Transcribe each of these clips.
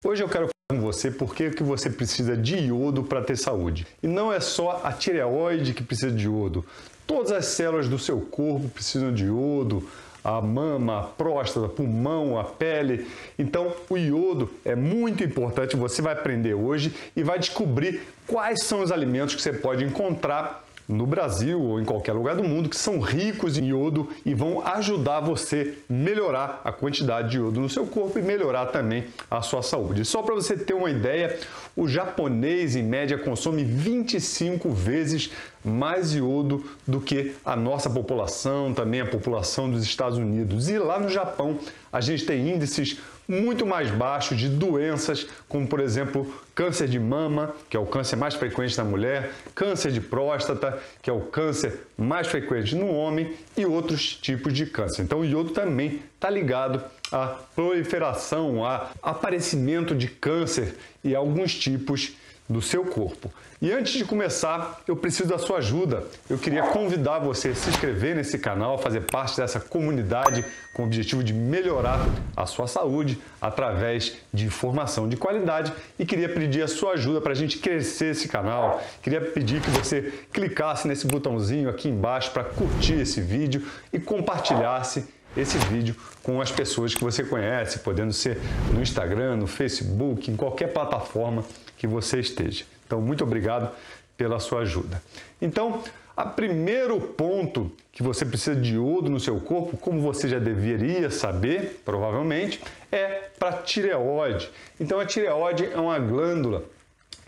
Hoje eu quero falar com você por que você precisa de iodo para ter saúde. E não é só a tireoide que precisa de iodo. Todas as células do seu corpo precisam de iodo, a mama, a próstata, pulmão, a pele. Então, o iodo é muito importante. Você vai aprender hoje e vai descobrir quais são os alimentos que você pode encontrar no Brasil ou em qualquer lugar do mundo que são ricos em iodo e vão ajudar você a melhorar a quantidade de iodo no seu corpo e melhorar também a sua saúde. Só para você ter uma ideia, o japonês em média consome 25 vezes mais iodo do que a nossa população, também a população dos Estados Unidos. E lá no Japão a gente tem índices muito mais baixos de doenças, como por exemplo câncer de mama, que é o câncer mais frequente na mulher, câncer de próstata, que é o câncer mais frequente no homem, e outros tipos de câncer. Então o iodo também está ligado à proliferação, ao aparecimento de câncer e alguns tipos do seu corpo. E antes de começar, eu preciso da sua ajuda. Eu queria convidar você a se inscrever nesse canal, fazer parte dessa comunidade com o objetivo de melhorar a sua saúde através de informação de qualidade e queria pedir a sua ajuda para a gente crescer esse canal. Queria pedir que você clicasse nesse botãozinho aqui embaixo para curtir esse vídeo e compartilhasse esse vídeo com as pessoas que você conhece, podendo ser no Instagram, no Facebook, em qualquer plataforma que você esteja. Então, muito obrigado pela sua ajuda. Então, o primeiro ponto que você precisa de iodo no seu corpo, como você já deveria saber, provavelmente, é para a tireoide. Então, a tireoide é uma glândula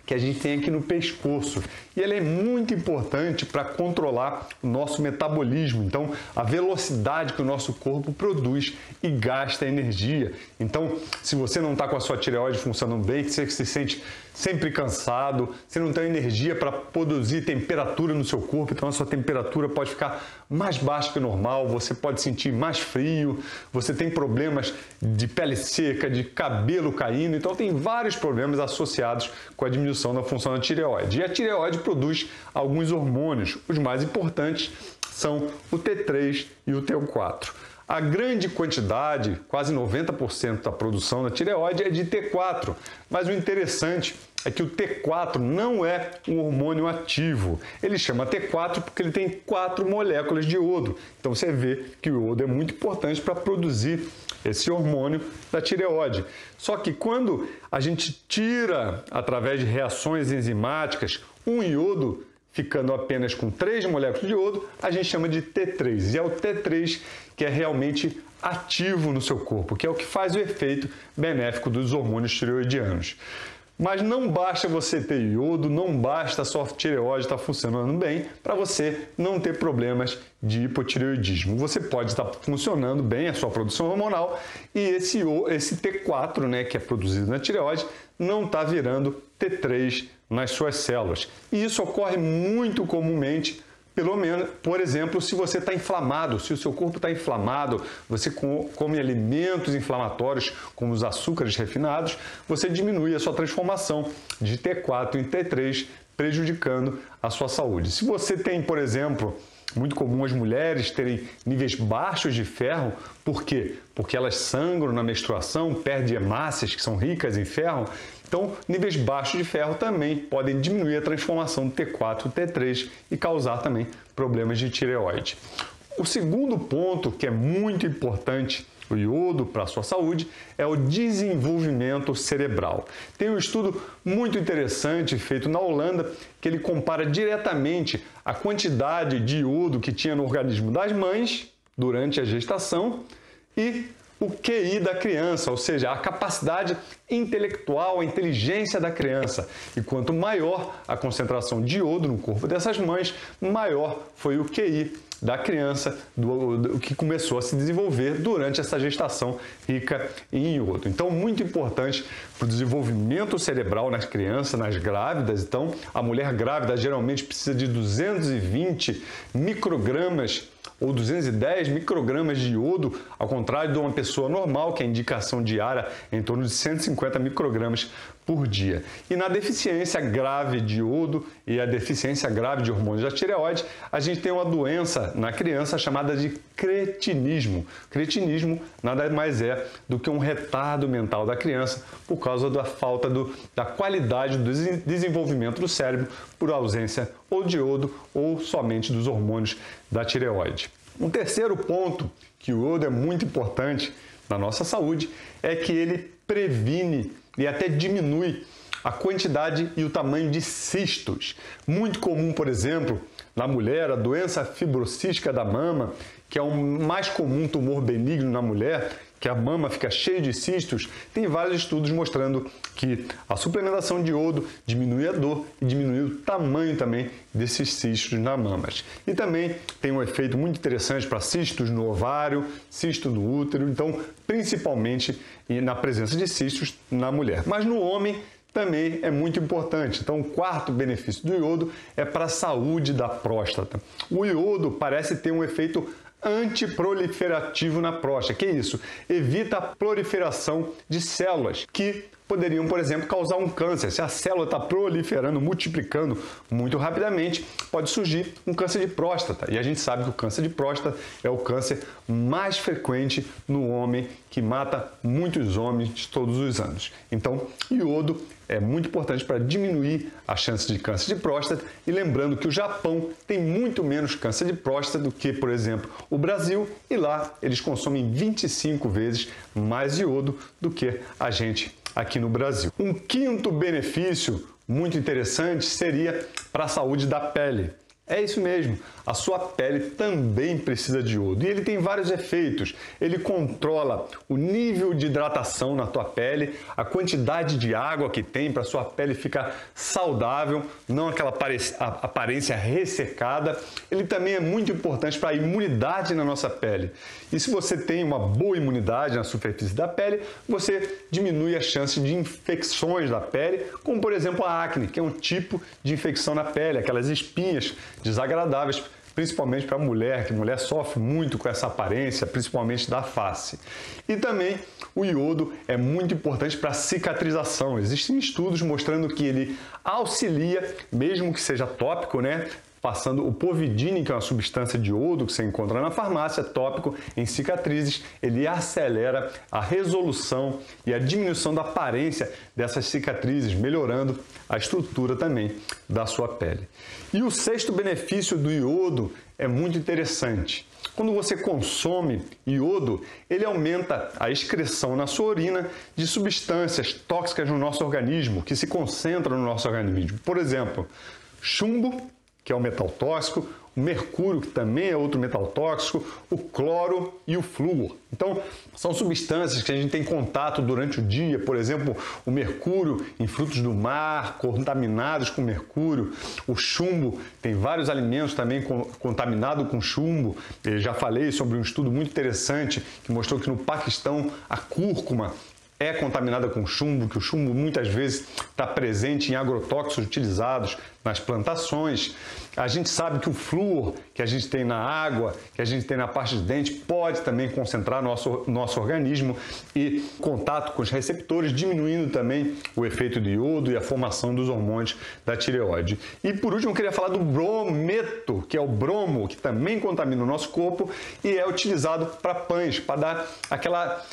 que a gente tem aqui no pescoço e ela é muito importante para controlar o nosso metabolismo, então a velocidade que o nosso corpo produz e gasta energia. Então, se você não está com a sua tireoide funcionando bem, que você se sente sempre cansado, você não tem energia para produzir temperatura no seu corpo, então a sua temperatura pode ficar mais baixa que o normal, você pode sentir mais frio, você tem problemas de pele seca, de cabelo caindo, então tem vários problemas associados com a diminuição da função da tireoide. E a tireoide produz alguns hormônios, os mais importantes são o T3 e o T4. A grande quantidade, quase 90% da produção da tireoide é de T4, mas o interessante é que o T4 não é um hormônio ativo. Ele chama T4 porque ele tem 4 moléculas de iodo. Então você vê que o iodo é muito importante para produzir esse hormônio da tireoide. Só que quando a gente tira, através de reações enzimáticas, um iodo ficando apenas com 3 moléculas de iodo, a gente chama de T3. E é o T3 que é realmente ativo no seu corpo, que é o que faz o efeito benéfico dos hormônios tireoidianos. Mas não basta você ter iodo, não basta a sua tireoide estar funcionando bem para você não ter problemas de hipotireoidismo. Você pode estar funcionando bem a sua produção hormonal e esse T4, né, que é produzido na tireoide, não está virando T3 nas suas células. E isso ocorre muito comumente, pelo menos, por exemplo, se você está inflamado, se o seu corpo está inflamado, você come alimentos inflamatórios, como os açúcares refinados, você diminui a sua transformação de T4 em T3, prejudicando a sua saúde. Se você tem, por exemplo, muito comum as mulheres terem níveis baixos de ferro, por quê? Porque elas sangram na menstruação, perdem hemácias que são ricas em ferro. Então, níveis baixos de ferro também podem diminuir a transformação do T4 e T3 e causar também problemas de tireoide. O segundo ponto, que é muito importante, o iodo para a sua saúde, é o desenvolvimento cerebral. Tem um estudo muito interessante feito na Holanda que ele compara diretamente a quantidade de iodo que tinha no organismo das mães durante a gestação e o QI da criança, ou seja, a capacidade intelectual, a inteligência da criança. E quanto maior a concentração de iodo no corpo dessas mães, maior foi o QI da criança que começou a se desenvolver durante essa gestação rica em iodo. Então, muito importante para o desenvolvimento cerebral nas crianças, nas grávidas. Então, a mulher grávida geralmente precisa de 220 microgramas ou 210 microgramas de iodo, ao contrário de uma pessoa normal, que a indicação diária é em torno de 150 microgramas por dia. E na deficiência grave de iodo e a deficiência grave de hormônios da tireoide, a gente tem uma doença na criança chamada de cretinismo. Cretinismo nada mais é do que um retardo mental da criança por causa da falta da qualidade do desenvolvimento do cérebro por ausência ou de iodo ou somente dos hormônios da tireoide. Um terceiro ponto que o iodo é muito importante na nossa saúde é que ele previne e até diminui a quantidade e o tamanho de cistos. Muito comum, por exemplo, na mulher, a doença fibrocística da mama, que é o mais comum tumor benigno na mulher, que a mama fica cheia de cistos. Tem vários estudos mostrando que a suplementação de iodo diminui a dor e diminui o tamanho também desses cistos na mama. E também tem um efeito muito interessante para cistos no ovário, cisto no útero, então principalmente na presença de cistos na mulher. Mas no homem também é muito importante. Então, o quarto benefício do iodo é para a saúde da próstata. O iodo parece ter um efeito antiproliferativo na próstata. Que é isso? Evita a proliferação de células que poderiam, por exemplo, causar um câncer. Se a célula está proliferando, multiplicando muito rapidamente, pode surgir um câncer de próstata. E a gente sabe que o câncer de próstata é o câncer mais frequente no homem, que mata muitos homens todos os anos. Então, iodo é muito importante para diminuir a chance de câncer de próstata. E lembrando que o Japão tem muito menos câncer de próstata do que, por exemplo, o Brasil. E lá eles consomem 25 vezes mais iodo do que a gente aqui no Brasil. Um quinto benefício muito interessante seria para a saúde da pele. É isso mesmo, a sua pele também precisa de iodo e ele tem vários efeitos. Ele controla o nível de hidratação na tua pele, a quantidade de água que tem para a sua pele ficar saudável, não aquela aparência ressecada. Ele também é muito importante para a imunidade na nossa pele. E se você tem uma boa imunidade na superfície da pele, você diminui a chance de infecções da pele, como por exemplo a acne, que é um tipo de infecção na pele, aquelas espinhas desagradáveis, principalmente para a mulher, que a mulher sofre muito com essa aparência, principalmente da face. E também o iodo é muito importante para a cicatrização. Existem estudos mostrando que ele auxilia, mesmo que seja tópico, né? Passando o povidine, que é uma substância de iodo que você encontra na farmácia, tópico em cicatrizes, ele acelera a resolução e a diminuição da aparência dessas cicatrizes, melhorando a estrutura também da sua pele. E o sexto benefício do iodo é muito interessante. Quando você consome iodo, ele aumenta a excreção na sua urina de substâncias tóxicas no nosso organismo, que se concentram no nosso organismo. Por exemplo, chumbo, que é um metal tóxico, o mercúrio, que também é outro metal tóxico, o cloro e o flúor. Então, são substâncias que a gente tem contato durante o dia, por exemplo, o mercúrio em frutos do mar, contaminados com mercúrio, o chumbo, tem vários alimentos também contaminados com chumbo. Eu já falei sobre um estudo muito interessante que mostrou que no Paquistão a cúrcuma é contaminada com chumbo, que o chumbo muitas vezes está presente em agrotóxicos utilizados nas plantações. A gente sabe que o flúor que a gente tem na água, que a gente tem na pasta de dente, pode também concentrar nosso organismo e contato com os receptores, diminuindo também o efeito do iodo e a formação dos hormônios da tireoide. E por último, eu queria falar do brometo, que é o bromo, que também contamina o nosso corpo e é utilizado para pães, para dar aquela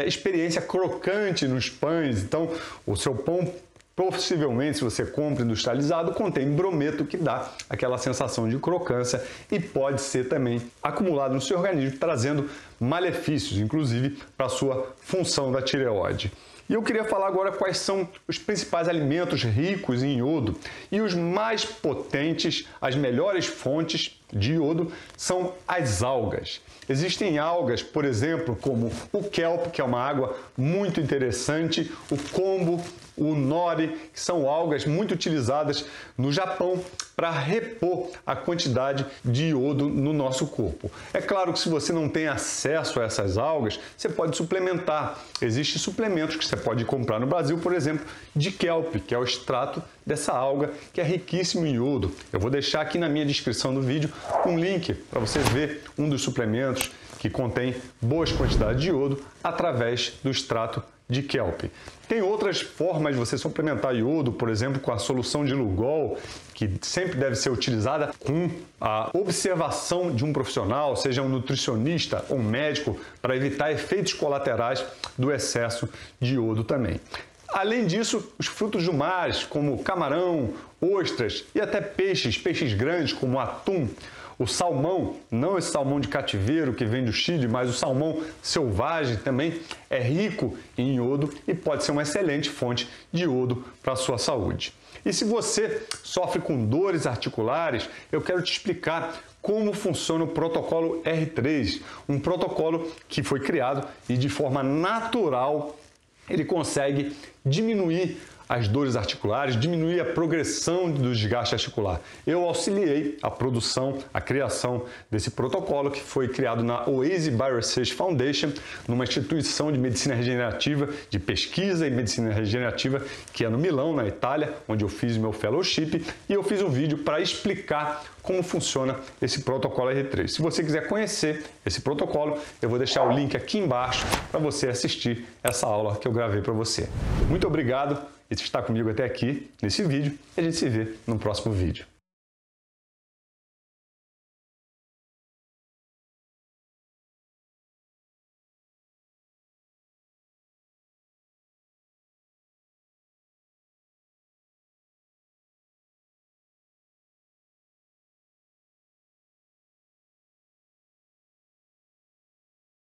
experiência crocante nos pães. Então, o seu pão, possivelmente, se você compra industrializado, contém brometo, que dá aquela sensação de crocância e pode ser também acumulado no seu organismo, trazendo malefícios, inclusive para a sua função da tireoide. E eu queria falar agora quais são os principais alimentos ricos em iodo. E os mais potentes, as melhores fontes de iodo são as algas. Existem algas, por exemplo, como o kelp, que é uma água muito interessante, o kombu, o nori, que são algas muito utilizadas no Japão para repor a quantidade de iodo no nosso corpo. É claro que se você não tem acesso a essas algas, você pode suplementar. Existem suplementos que você pode comprar no Brasil, por exemplo, de kelp, que é o extrato dessa alga, que é riquíssimo em iodo. Eu vou deixar aqui na minha descrição do vídeo um link para você ver um dos suplementos que contém boas quantidades de iodo através do extrato de kelp. Tem outras formas de você suplementar iodo, por exemplo, com a solução de Lugol, que sempre deve ser utilizada com a observação de um profissional, seja um nutricionista ou um médico, para evitar efeitos colaterais do excesso de iodo também. Além disso, os frutos do mar, como camarão, ostras e até peixes grandes como atum, o salmão, não esse salmão de cativeiro que vem do Chile, mas o salmão selvagem também é rico em iodo e pode ser uma excelente fonte de iodo para a sua saúde. E se você sofre com dores articulares, eu quero te explicar como funciona o protocolo R3, um protocolo que foi criado e de forma natural ele consegue diminuir as dores articulares, diminuir a progressão do desgaste articular. Eu auxiliei a produção, a criação desse protocolo que foi criado na Oase Bioresearch Foundation, numa instituição de medicina regenerativa, de pesquisa e medicina regenerativa, que é no Milão, na Itália, onde eu fiz meu fellowship, e eu fiz um vídeo para explicar como funciona esse protocolo R3. Se você quiser conhecer esse protocolo, eu vou deixar o link aqui embaixo para você assistir essa aula que eu gravei para você. Muito obrigado por estar comigo até aqui nesse vídeo e a gente se vê no próximo vídeo.